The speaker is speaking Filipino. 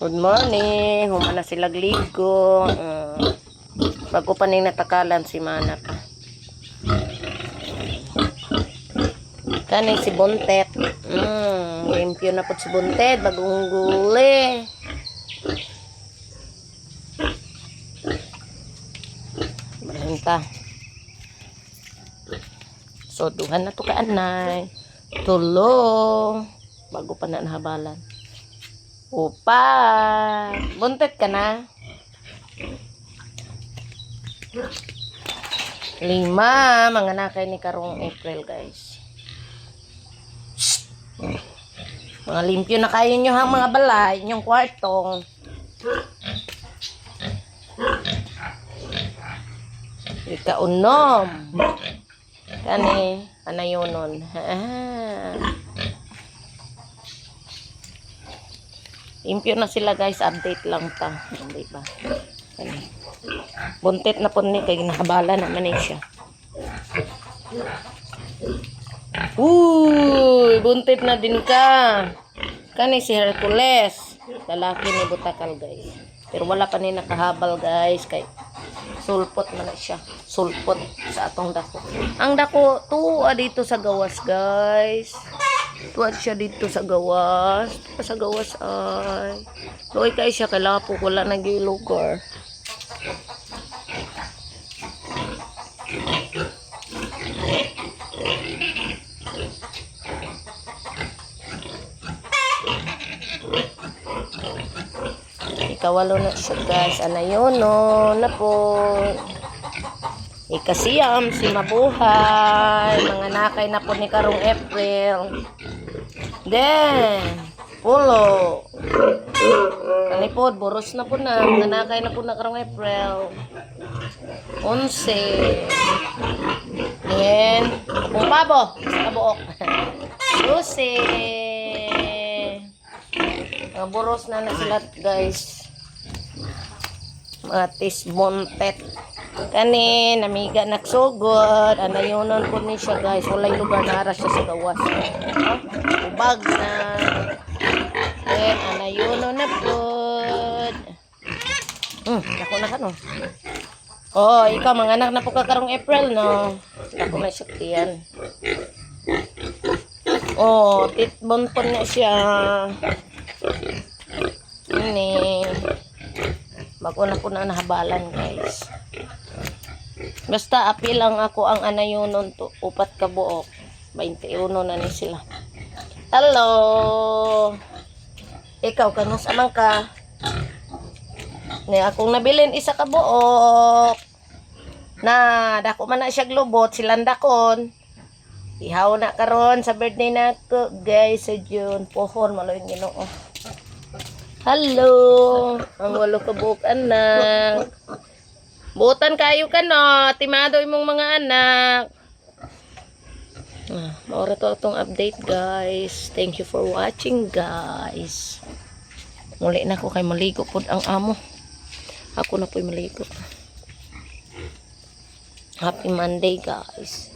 Good morning. Humana sila gligo. Bago pa ning natakalan si Mana pa. Kaning si Buntet. Limpyo na po si Buntet. Bagong guli. Bahinta. So, duhan na to ka anay. Tulong. Bago pa na nahabalan. Upa. Buntet ka na. 5. Mga nakay ni karong April, guys. Mga limpyo na kayo nyo hang mga balay. Inyong kwartong. Ikaunom. Kani. Anayonon. Limpyo na sila, guys. Update lang ta. Hindi ba? Buntit na po ni. Kaya nahabala naman eh siya. Uy! Buntit na din ka. Kani si Hercules. Lalaki ni Butakal, guys. Pero wala pa ni nakahabal, guys. Kay sulpot na siya. Sulpot sa atong dako. Ang dako, tuwa dito sa gawas, guys. Tuwa siya dito sa gawas. Tuwa sa gawas ay. Luoy kayo siya kalapo. Wala nag-ilugar. Ikawalo na siya, guys. Anayono na po. Ikasiyam si mabuhay. Mga nakay na po ni karong April. Then, pulo. Kanipod, buros na po na. Mga nakay na po na karong April. 11. Then, kung pabo. Sa kabuok. 12. Mga buros na na sila, guys. Mga tisbontet. Kani, namiga nagsugod. Anayunan po ni siya, guys. Walay lugar na ara siya sa gawas. Ubag na. Then, anayunan na po. Ako na ka, no? Oh, ikaw, mga anak na po kakarong April, no? Ako na siya tiyan. Oh, titbonton na siya. Ini. Bago na po na nahabalan, guys. Basta apil lang ako ang anayunon to. Upat ka buok. 21 na ni sila. Hello. Ikaw, kanus amang ka? Ni akong nabilin isa ka buok. Na, dako man na siya globot. Silang dakon. Ihaw na karon sa birthday na ko, guys. Sa June. Pohon, maloy Ginoo. Hello. Ang walo ka buok, anak. Butan kayo ka, no? Timado imong mga anak. Maura to itong update, guys. Thank you for watching, guys. Muli na ako kay maligo po ang amo. Ako na po'y maligo. Happy Monday, guys.